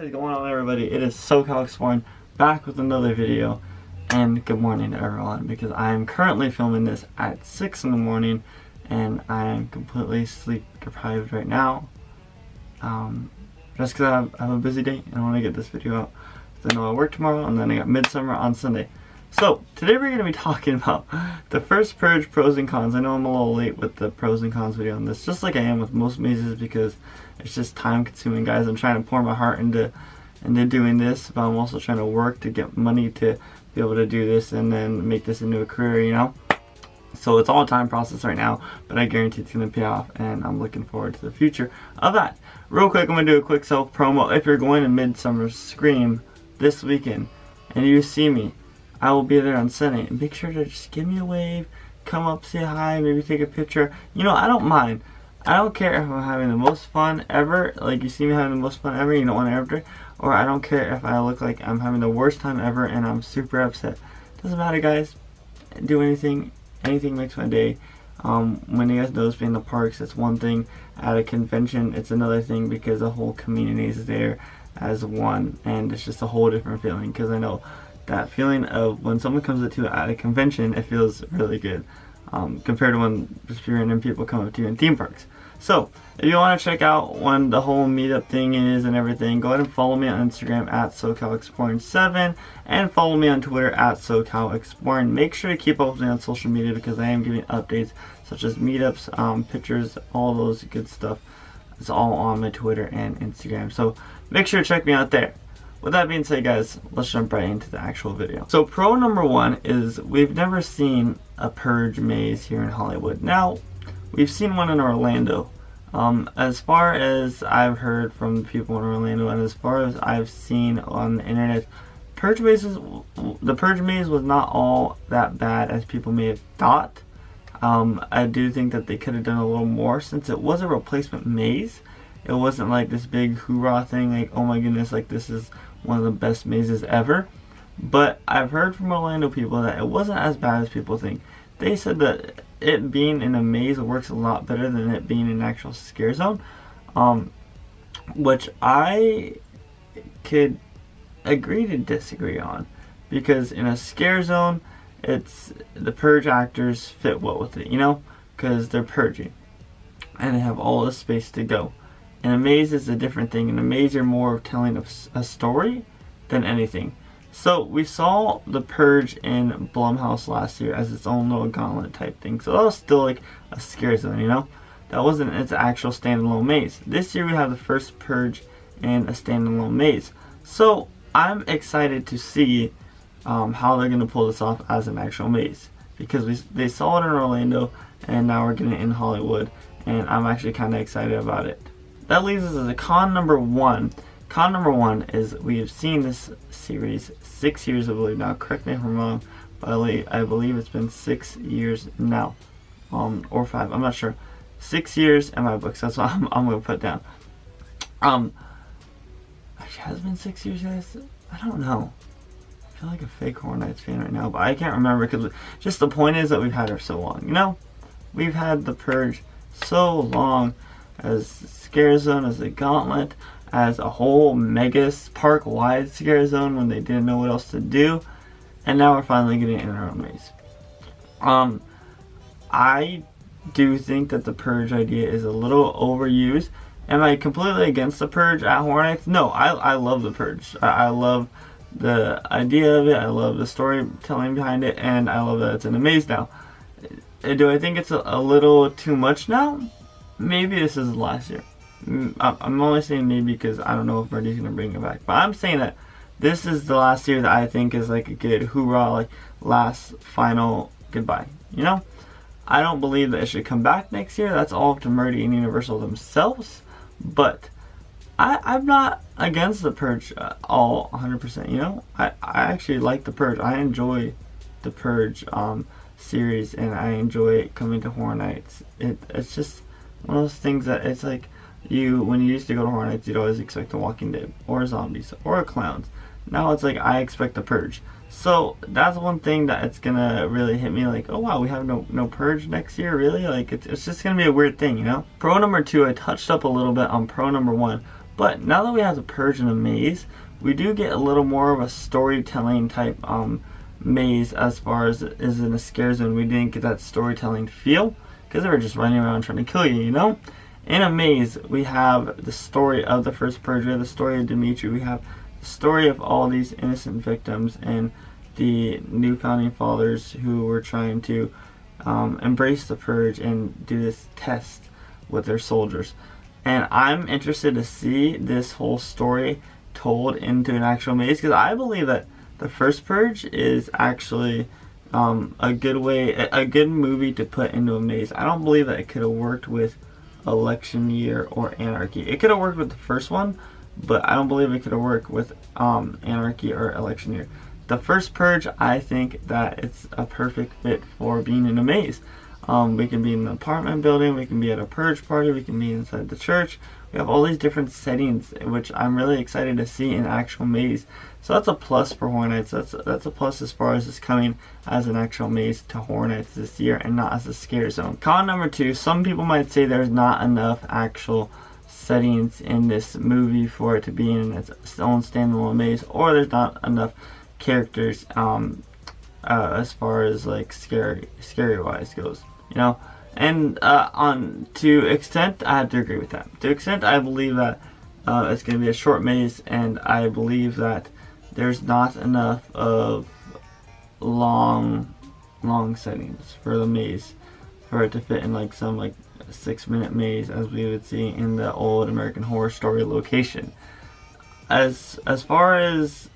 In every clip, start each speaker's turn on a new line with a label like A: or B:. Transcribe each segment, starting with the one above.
A: What is going on, everybody? It is SoCalExploring back with another video, and good morning to everyone, because I am currently filming this at 6 in the morning and I am completely sleep deprived right now, just because I have a busy day and I want to get this video out. So I know I work tomorrow and then I got Midsummer on Sunday. So today we're going to be talking about the first Purge pros and cons. I know I'm a little late with the pros and cons video on this, just like I am with most mazes, because it's just time consuming, guys. I'm trying to pour my heart into doing this, but I'm also trying to work to get money to be able to do this and then make this into a career, you know? So it's all a time process right now, but I guarantee it's going to pay off, and I'm looking forward to the future of that. Real quick, I'm going to do a quick self promo. If you're going to Midsummer Scream this weekend and you see me, I will be there on Sunday. And make sure to just give me a wave, come up, say hi, maybe take a picture. You know, I don't mind. I don't care if I'm having the most fun ever, like you see me having the most fun ever, you don't want to ever, or I don't care if I look like I'm having the worst time ever and I'm super upset. Doesn't matter, guys. Do anything makes my day. When you guys notice me in the parks, it's one thing. At a convention, it's another thing, because the whole community is there as one, and it's just a whole different feeling, because I know that feeling of when someone comes up to you at a convention, it feels really good, compared to when just random people come up to you in theme parks. So if you want to check out when the whole meetup thing is and everything, go ahead and follow me on Instagram at SoCalExploring7 and follow me on Twitter at SoCalExploring. Make sure to keep up with me on social media, because I am giving updates such as meetups, pictures, all those good stuff. It's all on my Twitter and Instagram, so make sure to check me out there. With that being said, guys, let's jump right into the actual video. So pro number one is we've never seen a Purge maze here in Hollywood. Now, we've seen one in Orlando. As far as I've heard from people in Orlando, and as far as I've seen on the internet, the Purge maze was not all that bad as people may have thought. I do think that they could have done a little more, since it was a replacement maze. It wasn't like this big hoorah thing, like, oh my goodness, like this is one of the best mazes ever. But I've heard from Orlando people that it wasn't as bad as people think. They said that it being in a maze works a lot better than it being in an actual scare zone, which I could agree to disagree on, because in a scare zone, it's the Purge actors fit well with it, you know, because they're purging and they have all the space to go. And a maze is a different thing. In a maze, you're more of telling a story than anything. So we saw the Purge in Blumhouse last year as its own little gauntlet type thing. So that was still like a scare zone, you know? That wasn't its actual standalone maze. This year we have the first Purge in a standalone maze. So I'm excited to see how they're going to pull this off as an actual maze. Because they saw it in Orlando, and now we're getting it in Hollywood. And I'm actually kind of excited about it. That leads us to con number one. Con number one is we have seen this series 6 years, I believe now. Correct me if I'm wrong, but I believe it's been 6 years now, or 5. I'm not sure. 6 years in my books. That's what I'm gonna put down. Actually, has it been 6 years, guys? I don't know. I feel like a fake Horror Nights fan right now, but I can't remember, because just the point is that we've had her so long. You know, we've had the Purge so long, as scare zone, as a gauntlet, as a whole mega park-wide scare zone when they didn't know what else to do, and now we're finally getting it in our own maze. I do think that the Purge idea is a little overused. Am I completely against the Purge at Horror Nights? No, I love the Purge. I love the idea of it, I love the storytelling behind it, and I love that it's in a maze now. Do I think it's a little too much now? Maybe this is last year. I'm only saying maybe because I don't know if Birdie's going to bring it back. But I'm saying that this is the last year that I think is like a good hoorah, like last final goodbye. You know? I don't believe that it should come back next year. That's all up to Murdy and Universal themselves. But I'm not against the Purge all 100%. You know? I actually like the Purge. I enjoy the Purge series, and I enjoy coming to Horror Nights. It's just one of those things that it's like when you used to go to Horror Nights, you'd always expect The Walking Dead or zombies or clowns. Now it's like I expect the Purge. So that's one thing that it's gonna really hit me, like, oh wow, we have no Purge next year, really? Like it's just gonna be a weird thing, you know? Pro number two, I touched up a little bit on pro number one, But now that we have the Purge and a maze, we do get a little more of a storytelling type maze as far as is in a scare zone. We didn't get that storytelling feel because they were just running around trying to kill you, you know? In a maze, we have the story of the first Purge, we have the story of Dimitri, we have the story of all these innocent victims and the new founding fathers who were trying to embrace the Purge and do this test with their soldiers. And I'm interested to see this whole story told into an actual maze, because I believe that the first Purge is actually a good movie to put into a maze. I don't believe that it could have worked with Election Year or Anarchy. It could have worked with the first one, but I don't believe it could have worked with Anarchy or Election Year. The first Purge, I think that it's a perfect fit for being in a maze. We can be in an apartment building, we can be at a Purge party, we can be inside the church. We have all these different settings, which I'm really excited to see in actual maze. So that's a plus for Horror Nights. That's a plus as far as it's coming as an actual maze to Horror Nights this year and not as a scare zone. Con number 2, some people might say there's not enough actual settings in this movie for it to be in its own standalone maze, or there's not enough characters as far as like scary wise goes, you know. And to extent, I have to agree with that. To extent, I believe that it's going to be a short maze, and I believe that there's not enough of long settings for the maze for it to fit in like some like 6-minute maze as we would see in the old American Horror Story location. As far as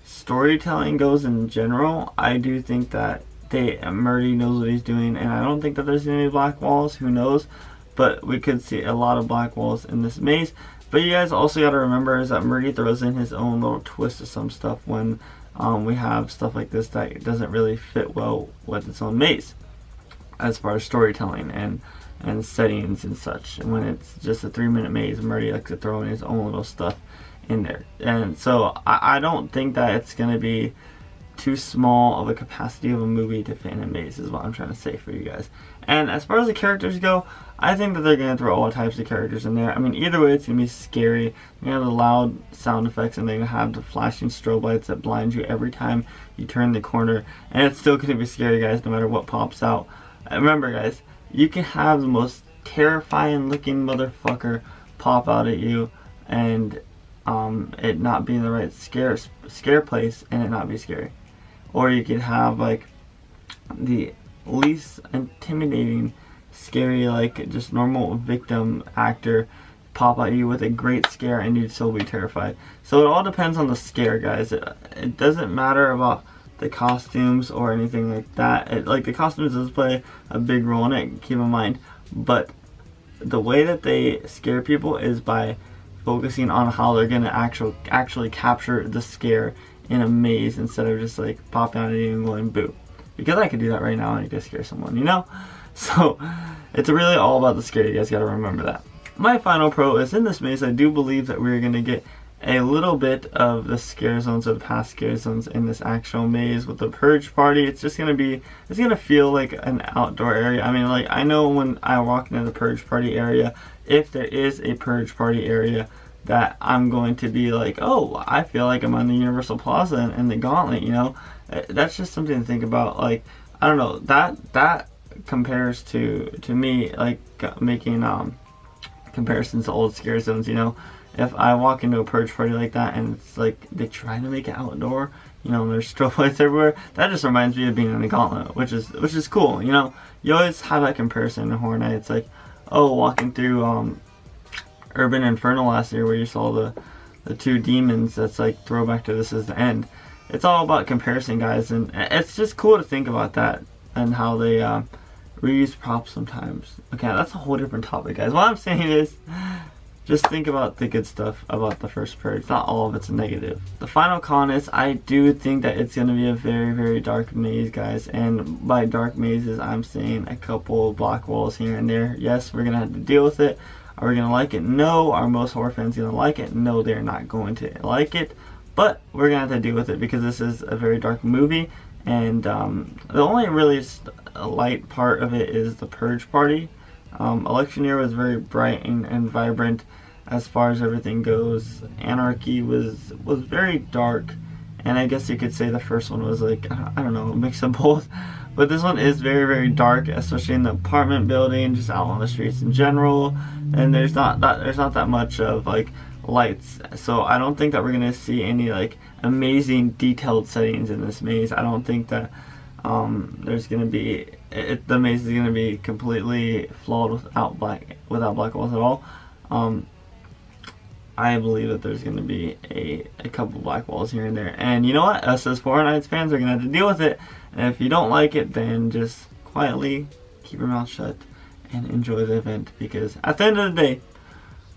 A: storytelling goes in general, I do think that Murdy knows what he's doing, and I don't think that there's any black walls. Who knows? But we could see a lot of black walls in this maze. But you guys also got to remember is that Murdy throws in his own little twist to some stuff when we have stuff like this that doesn't really fit well with its own maze, as far as storytelling and settings and such. And when it's just a 3-minute maze, Murdy likes to throw in his own little stuff in there. And so I don't think that it's going to be too small of a capacity of a movie to fit in a maze, is what I'm trying to say for you guys. And as far as the characters go, I think that they're going to throw all types of characters in there. I mean, either way, it's going to be scary. You're going to have the loud sound effects, and they're going to have the flashing strobe lights that blind you every time you turn the corner. And it's still going to be scary, guys, no matter what pops out. And remember, guys, you can have the most terrifying looking motherfucker pop out at you, and it not be in the right scare place, and it not be scary. Or you could have like the least intimidating, scary, like just normal victim actor pop at you with a great scare, and you'd still be terrified. So it all depends on the scare, guys. It doesn't matter about the costumes or anything like that. Like the costumes does play a big role in it, keep in mind. But the way that they scare people is by focusing on how they're gonna actually capture the scare in a maze, instead of just like popping out at you and going boo. Because I could do that right now and you could scare someone, you know? So it's really all about the scare. You guys gotta remember that. My final pro is in this maze, I do believe that we're gonna get a little bit of the scare zones or the past scare zones in this actual maze with the Purge party. It's just gonna be, it's gonna feel like an outdoor area. I mean, like, I know when I walk into the Purge party area, if there is a Purge party area, that I'm going to be like, oh, I feel like I'm on the Universal Plaza and the Gauntlet, you know? That's just something to think about. Like, I don't know, that compares to me, like, making comparisons to old scare zones, you know? If I walk into a Purge party like that and it's like they try to make it outdoor, you know, and there's strobe lights everywhere, that just reminds me of being in the Gauntlet, which is cool, you know? You always have that comparison in Horror Nights. It's like, oh, walking through Urban Inferno last year where you saw the two demons, that's like throwback to This Is the End. It's all about comparison, guys, and it's just cool to think about that and how they reuse props sometimes. Okay, that's a whole different topic, guys. What I'm saying is, just think about the good stuff about the first Purge. Not all of it's negative. The final con is, I do think that it's going to be a very, very dark maze, guys. And by dark mazes, I'm saying a couple black walls here and there. Yes, we're going to have to deal with it. Are we going to like it? No. Are most horror fans going to like it? No, they're not going to like it. But we're going to have to deal with it because this is a very dark movie. And the only really light part of it is the Purge party. Election Year was very bright and vibrant. as far as everything goes. Anarchy was very dark, and I guess you could say the first one was like, I don't know, a mix of both. But this one is very, very dark, especially in the apartment building, just out on the streets in general. And there's not that much of like lights, so I don't think that we're gonna see any like amazing detailed settings in this maze. I don't think that there's gonna be the maze is gonna be completely flawed without black walls at all. I believe that there's going to be a couple black walls here and there. And you know what? Us as Fortnite fans are going to have to deal with it. And if you don't like it, then just quietly keep your mouth shut and enjoy the event. Because at the end of the day,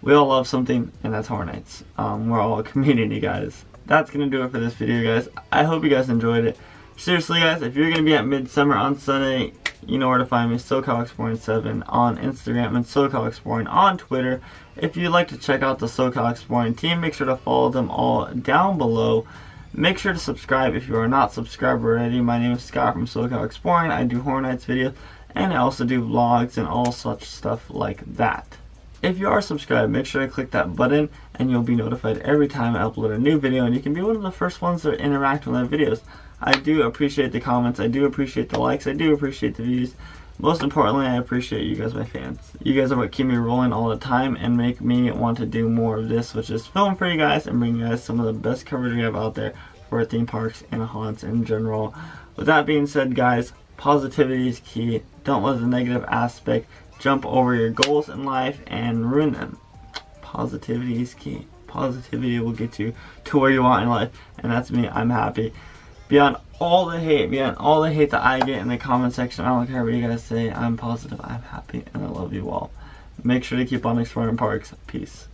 A: we all love something, and that's Horror Nights. We're all a community, guys. That's going to do it for this video, guys. I hope you guys enjoyed it. Seriously, guys, if you're going to be at Midsummer on Sunday, you know where to find me, SoCalExploring7 on Instagram and SoCalExploring on Twitter. If you'd like to check out the SoCalExploring team, make sure to follow them all down below. Make sure to subscribe if you are not subscribed already. My name is Scott from SoCalExploring. I do Horror Nights videos, and I also do vlogs and all such stuff like that. If you are subscribed, make sure to click that button, and you'll be notified every time I upload a new video, and you can be one of the first ones that interact with my videos. I do appreciate the comments, I do appreciate the likes, I do appreciate the views. Most importantly, I appreciate you guys, my fans. You guys are what keep me rolling all the time and make me want to do more of this, which is film for you guys and bring you guys some of the best coverage we have out there for theme parks and haunts in general. With that being said, guys, positivity is key. Don't let the negative aspect jump over your goals in life and ruin them. Positivity is key. Positivity will get you to where you want in life, and that's me. I'm happy. Beyond all the hate that I get in the comment section, I don't care what you guys say, I'm positive, I'm happy, and I love you all. Make sure to keep on exploring parks. Peace.